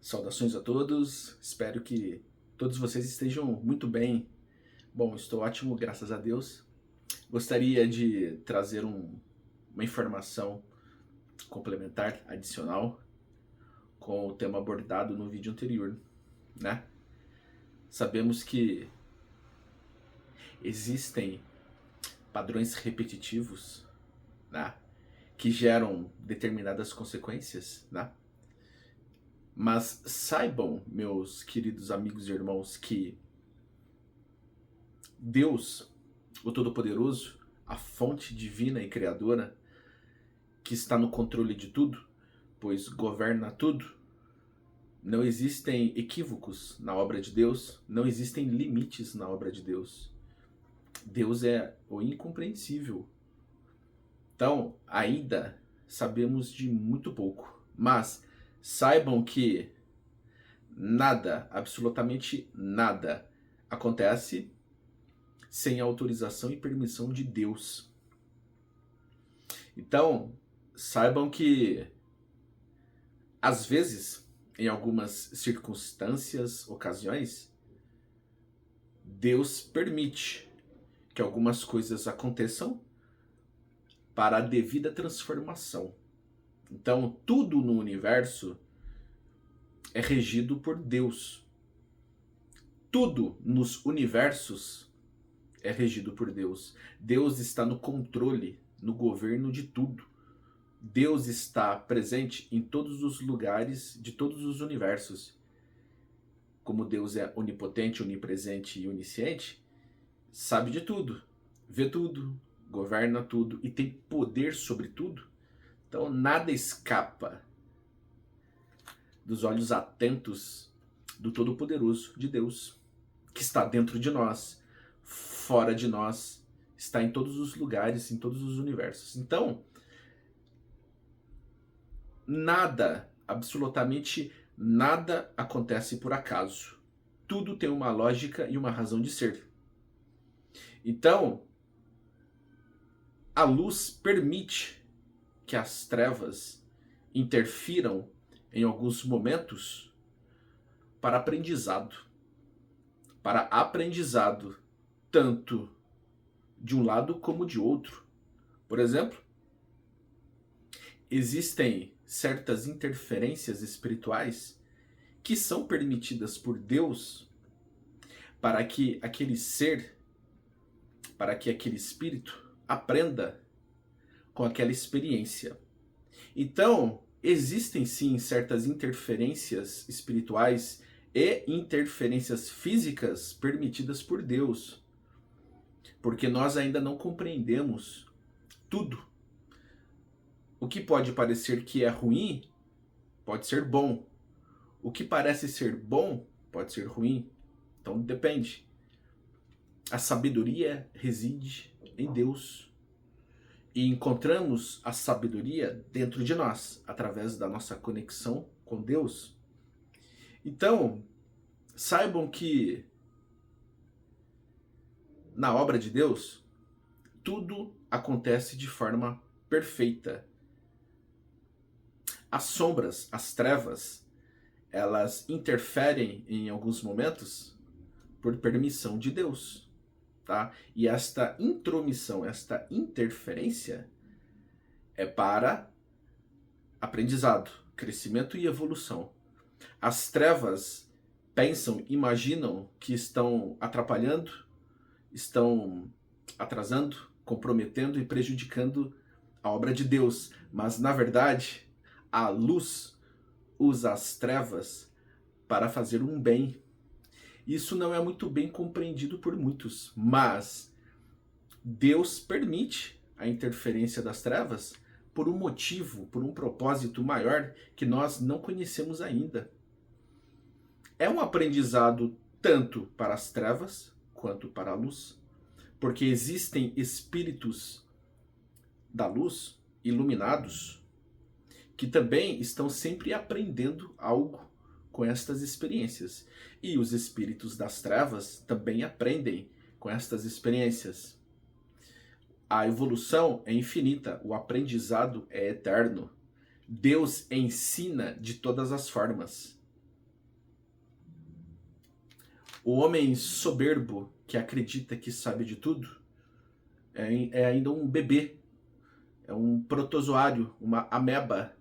Saudações a todos, espero que todos vocês estejam muito bem. Bom, estou ótimo, graças a Deus. Gostaria de trazer uma informação complementar, adicional, com o tema abordado no vídeo anterior, né? Sabemos que existem padrões repetitivos, né, que geram determinadas consequências, né? Mas saibam, meus queridos amigos e irmãos, que Deus, o Todo-Poderoso, a fonte divina e criadora, que está no controle de tudo, pois governa tudo, não existem equívocos na obra de Deus, não existem limites na obra de Deus. Deus é o incompreensível. Então, ainda sabemos de muito pouco, mas saibam que nada, absolutamente nada, acontece sem a autorização e permissão de Deus. Então, saibam que, às vezes, em algumas circunstâncias, ocasiões, Deus permite que algumas coisas aconteçam para a devida transformação. Então, tudo no universo é regido por Deus. Tudo nos universos é regido por Deus. Deus está no controle, no governo de tudo. Deus está presente em todos os lugares de todos os universos. Como Deus é onipotente, onipresente e onisciente, sabe de tudo, vê tudo, governa tudo e tem poder sobre tudo. Então nada escapa dos olhos atentos do Todo-Poderoso, de Deus, que está dentro de nós, fora de nós, está em todos os lugares, em todos os universos. Então, nada, absolutamente nada acontece por acaso. Tudo tem uma lógica e uma razão de ser. Então, a luz permite que as trevas interfiram em alguns momentos para aprendizado. Para aprendizado, tanto de um lado como de outro. Por exemplo, existem certas interferências espirituais que são permitidas por Deus para que aquele ser, para que aquele espírito aprenda com aquela experiência. Então, existem sim certas interferências espirituais e interferências físicas permitidas por Deus, porque nós ainda não compreendemos tudo. O que pode parecer que é ruim, pode ser bom. O que parece ser bom, pode ser ruim. Então depende. A sabedoria reside em Deus. E encontramos a sabedoria dentro de nós, através da nossa conexão com Deus. Então, saibam que na obra de Deus, tudo acontece de forma perfeita. As sombras, as trevas, elas interferem em alguns momentos por permissão de Deus, tá? E esta intromissão, esta interferência é para aprendizado, crescimento e evolução. As trevas pensam, imaginam que estão atrapalhando, estão atrasando, comprometendo e prejudicando a obra de Deus, mas na verdade a luz usa as trevas para fazer um bem. Isso não é muito bem compreendido por muitos, mas Deus permite a interferência das trevas por um motivo, por um propósito maior que nós não conhecemos ainda. É um aprendizado tanto para as trevas quanto para a luz, porque existem espíritos da luz iluminados que também estão sempre aprendendo algo com estas experiências. E os espíritos das trevas também aprendem com estas experiências. A evolução é infinita, o aprendizado é eterno. Deus ensina de todas as formas. O homem soberbo que acredita que sabe de tudo é ainda um bebê, é um protozoário, uma ameba,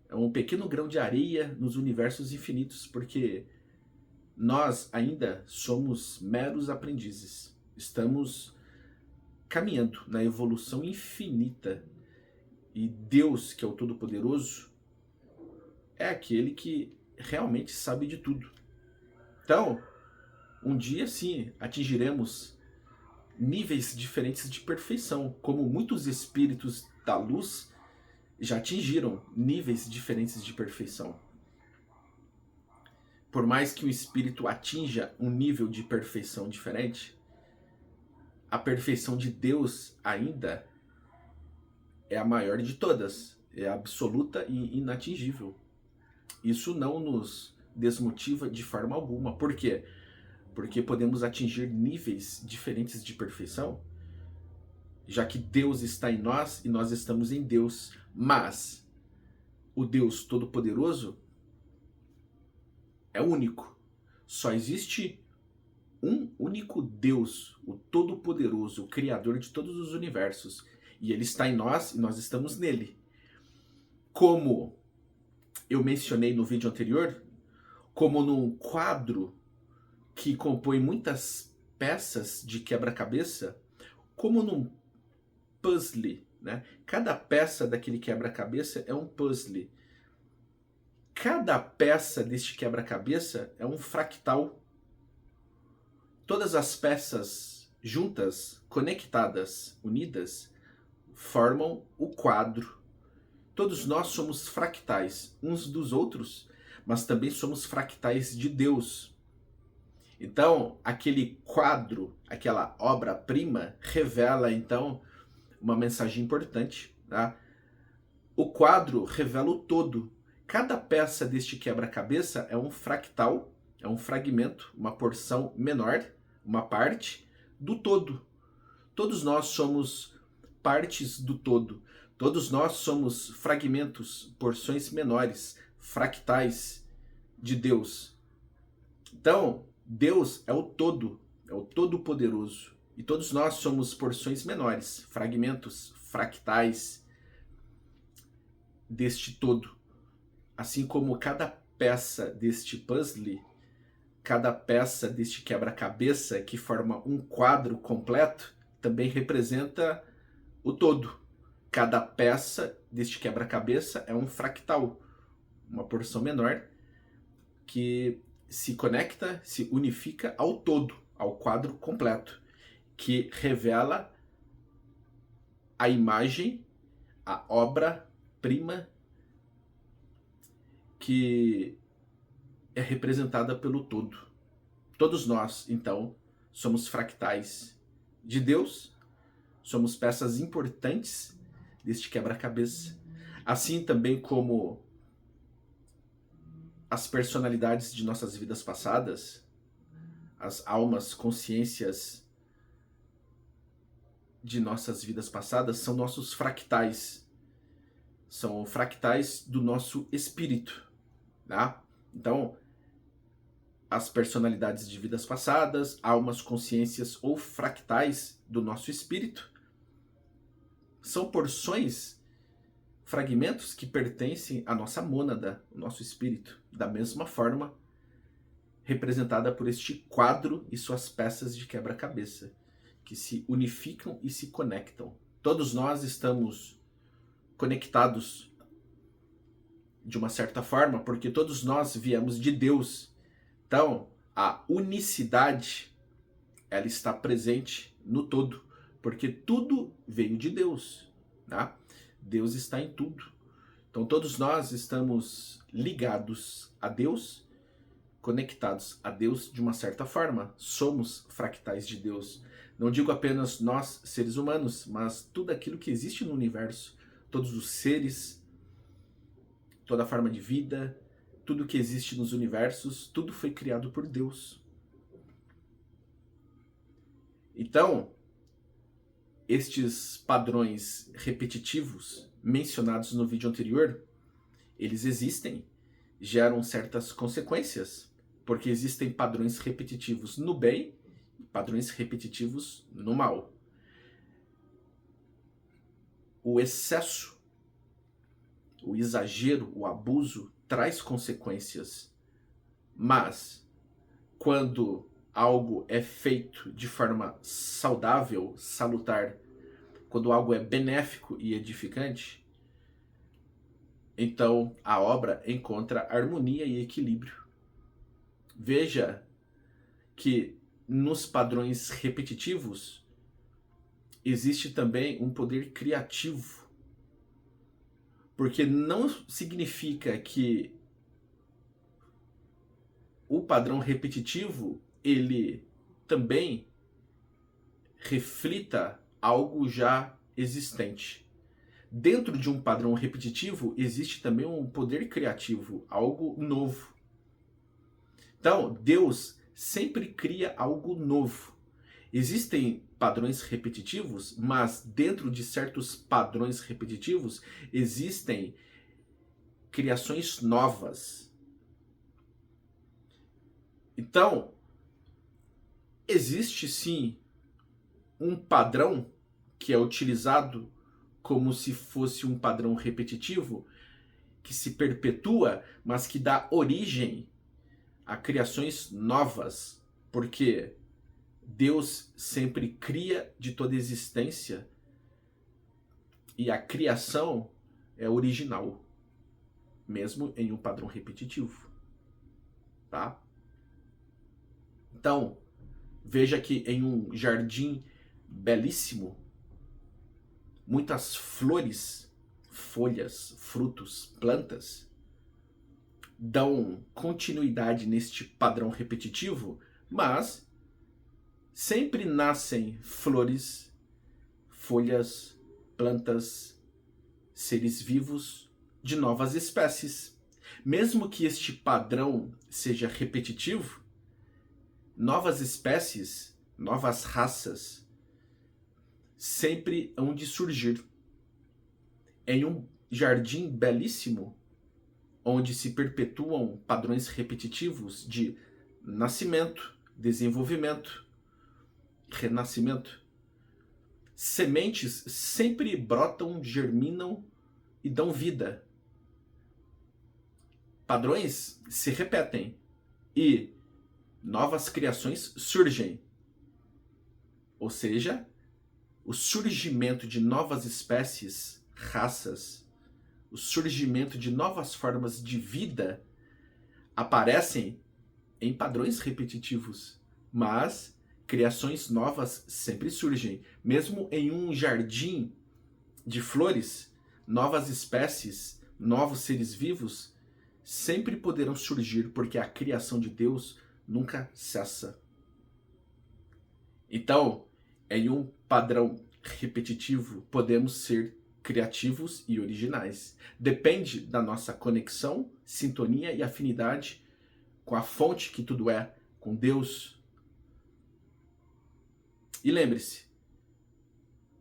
é um pequeno grão de areia nos universos infinitos, porque nós ainda somos meros aprendizes. Estamos caminhando na evolução infinita. E Deus, que é o Todo-Poderoso, é aquele que realmente sabe de tudo. Então, um dia sim atingiremos níveis diferentes de perfeição, como muitos espíritos da luz já atingiram níveis diferentes de perfeição. Por mais que o espírito atinja um nível de perfeição diferente, a perfeição de Deus ainda é a maior de todas, é absoluta e inatingível. Isso não nos desmotiva de forma alguma. Por quê? Porque podemos atingir níveis diferentes de perfeição, já que Deus está em nós e nós estamos em Deus. Mas o Deus Todo-Poderoso é único. Só existe um único Deus, o Todo-Poderoso, o Criador de todos os universos. E Ele está em nós e nós estamos nele. Como eu mencionei no vídeo anterior, como num quadro que compõe muitas peças de quebra-cabeça, como num puzzle, né? Cada peça daquele quebra-cabeça é um puzzle. Cada peça deste quebra-cabeça é um fractal. Todas as peças juntas, conectadas, unidas, formam o quadro. Todos nós somos fractais uns dos outros, mas também somos fractais de Deus. Então, aquele quadro, aquela obra-prima, revela, então, uma mensagem importante. Tá? O quadro revela o todo. Cada peça deste quebra-cabeça é um fractal, é um fragmento, uma porção menor, uma parte do todo. Todos nós somos partes do todo. Todos nós somos fragmentos, porções menores, fractais de Deus. Então, Deus é o todo, é o Todo-Poderoso. E todos nós somos porções menores, fragmentos, fractais deste todo. Assim como cada peça deste puzzle, cada peça deste quebra-cabeça que forma um quadro completo, também representa o todo. Cada peça deste quebra-cabeça é um fractal, uma porção menor que se conecta, se unifica ao todo, ao quadro completo, que revela a imagem, a obra-prima que é representada pelo todo. Todos nós, então, somos fractais de Deus, somos peças importantes deste quebra-cabeça, assim também como as personalidades de nossas vidas passadas, as almas, consciências de nossas vidas passadas são nossos fractais, são fractais do nosso espírito, tá? Então, as personalidades de vidas passadas, almas, consciências ou fractais do nosso espírito são porções, fragmentos que pertencem à nossa mônada, o nosso espírito, da mesma forma representada por este quadro e suas peças de quebra-cabeça, que se unificam e se conectam. Todos nós estamos conectados de uma certa forma, porque todos nós viemos de Deus. Então, a unicidade, ela está presente no todo, porque tudo veio de Deus, tá? Deus está em tudo. Então todos nós estamos ligados a Deus, conectados a Deus de uma certa forma. Somos fractais de Deus. Não digo apenas nós, seres humanos, mas tudo aquilo que existe no universo, todos os seres, toda forma de vida, tudo que existe nos universos, tudo foi criado por Deus. Então, estes padrões repetitivos mencionados no vídeo anterior, eles existem, geram certas consequências Porque existem padrões repetitivos no bem e padrões repetitivos no mal. O excesso, o exagero, o abuso traz consequências. Mas quando algo é feito de forma saudável, salutar, quando algo é benéfico e edificante, então a obra encontra harmonia e equilíbrio. Veja que nos padrões repetitivos existe também um poder criativo. Porque não significa que o padrão repetitivo ele também reflita algo já existente. Dentro de um padrão repetitivo existe também um poder criativo, algo novo. Então, Deus sempre cria algo novo. Existem padrões repetitivos, mas dentro de certos padrões repetitivos existem criações novas. Então, existe sim um padrão que é utilizado como se fosse um padrão repetitivo, que se perpetua, mas que dá origem a criações novas, porque Deus sempre cria de toda existência e a criação é original, mesmo em um padrão repetitivo, tá? Então, veja que em um jardim belíssimo, muitas flores, folhas, frutos, plantas dão continuidade neste padrão repetitivo, mas sempre nascem flores, folhas, plantas, seres vivos de novas espécies. Mesmo que este padrão seja repetitivo, novas espécies, novas raças sempre hão de surgir. Em um jardim belíssimo, onde se perpetuam padrões repetitivos de nascimento, desenvolvimento, renascimento, sementes sempre brotam, germinam e dão vida. Padrões se repetem e novas criações surgem. Ou seja, o surgimento de novas espécies, raças, o surgimento de novas formas de vida aparecem em padrões repetitivos, mas criações novas sempre surgem. Mesmo em um jardim de flores, novas espécies, novos seres vivos sempre poderão surgir, porque a criação de Deus nunca cessa. Então, em um padrão repetitivo, podemos ser criativos e originais. Depende da nossa conexão, sintonia e afinidade com a fonte que tudo é, com Deus. E lembre-se,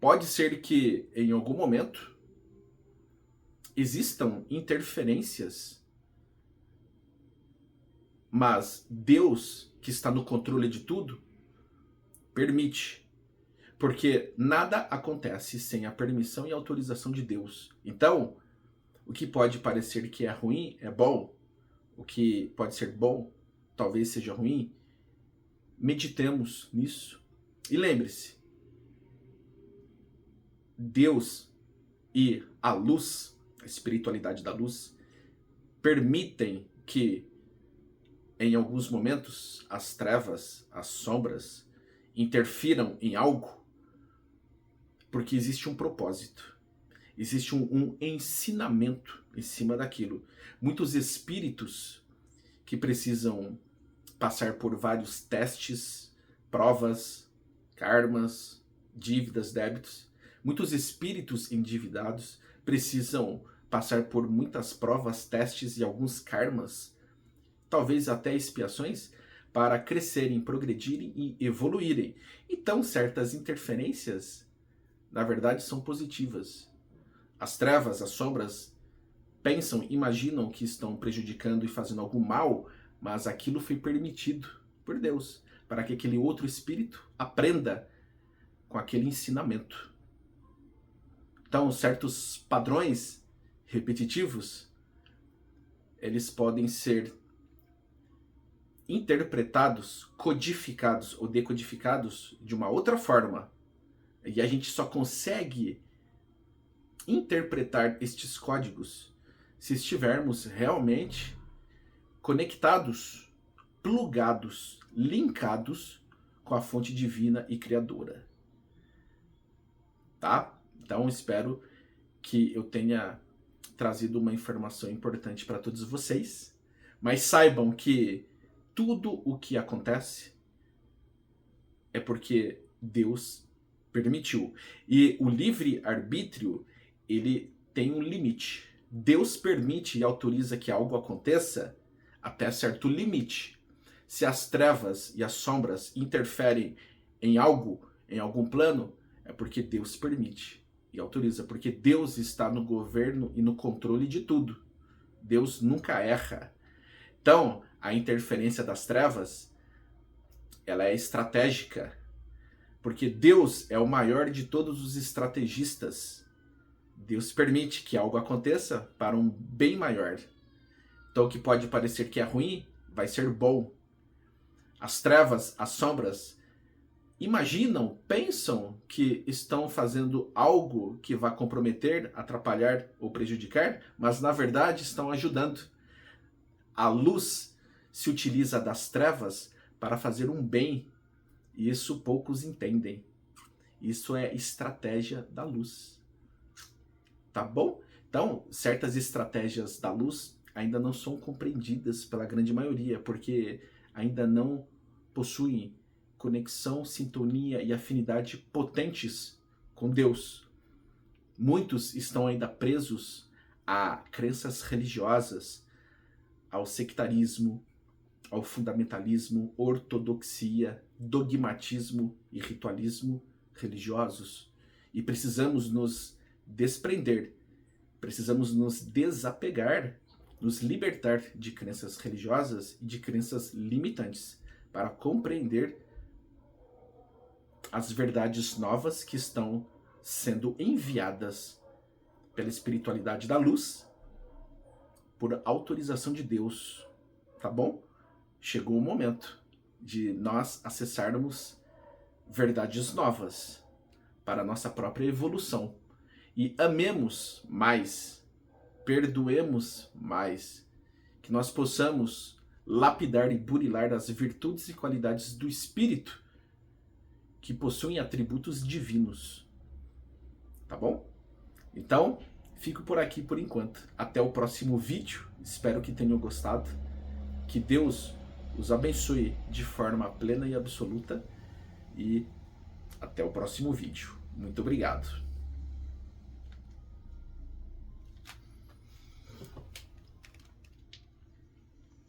pode ser que em algum momento existam interferências, mas Deus, que está no controle de tudo, permite. Porque nada acontece sem a permissão e autorização de Deus. Então, o que pode parecer que é ruim é bom. O que pode ser bom talvez seja ruim. Meditemos nisso. E lembre-se, Deus e a luz, a espiritualidade da luz, permitem que em alguns momentos as trevas, as sombras, interfiram em algo, porque existe um propósito, existe um ensinamento em cima daquilo. Muitos espíritos que precisam passar por vários testes, provas, karmas, dívidas, débitos. Muitos espíritos endividados precisam passar por muitas provas, testes e alguns karmas, talvez até expiações, para crescerem, progredirem e evoluírem. Então, certas interferências na verdade são positivas. As trevas, as sombras, pensam, imaginam que estão prejudicando e fazendo algum mal, mas aquilo foi permitido por Deus, para que aquele outro espírito aprenda com aquele ensinamento. Então, certos padrões repetitivos, eles podem ser interpretados, codificados ou decodificados de uma outra forma. E a gente só consegue interpretar estes códigos se estivermos realmente conectados, plugados, linkados com a fonte divina e criadora. Tá? Então espero que eu tenha trazido uma informação importante para todos vocês, mas saibam que tudo o que acontece é porque Deus permitiu. E o livre-arbítrio, ele tem um limite. Deus permite e autoriza que algo aconteça até certo limite. Se as trevas e as sombras interferem em algo, em algum plano, é porque Deus permite e autoriza, porque Deus está no governo e no controle de tudo. Deus nunca erra. Então, a interferência das trevas, ela é estratégica, porque Deus é o maior de todos os estrategistas. Deus permite que algo aconteça para um bem maior. Então, o que pode parecer que é ruim, vai ser bom. As trevas, as sombras, imaginam, pensam que estão fazendo algo que vai comprometer, atrapalhar ou prejudicar, mas na verdade estão ajudando. A luz se utiliza das trevas para fazer um bem, e isso poucos entendem. Isso é estratégia da luz. Tá bom? Então, certas estratégias da luz ainda não são compreendidas pela grande maioria, porque ainda não possuem conexão, sintonia e afinidade potentes com Deus. Muitos estão ainda presos a crenças religiosas, ao sectarismo, ao fundamentalismo, ortodoxia, dogmatismo e ritualismo religiosos. E precisamos nos desprender, precisamos nos desapegar, nos libertar de crenças religiosas e de crenças limitantes para compreender as verdades novas que estão sendo enviadas pela espiritualidade da luz por autorização de Deus, tá bom? Chegou o momento de nós acessarmos verdades novas para a nossa própria evolução. E amemos mais, perdoemos mais, que nós possamos lapidar e burilar as virtudes e qualidades do Espírito que possuem atributos divinos. Tá bom? Então, fico por aqui por enquanto. Até o próximo vídeo. Espero que tenham gostado. Que Deus os abençoe de forma plena e absoluta. E até o próximo vídeo. Muito obrigado.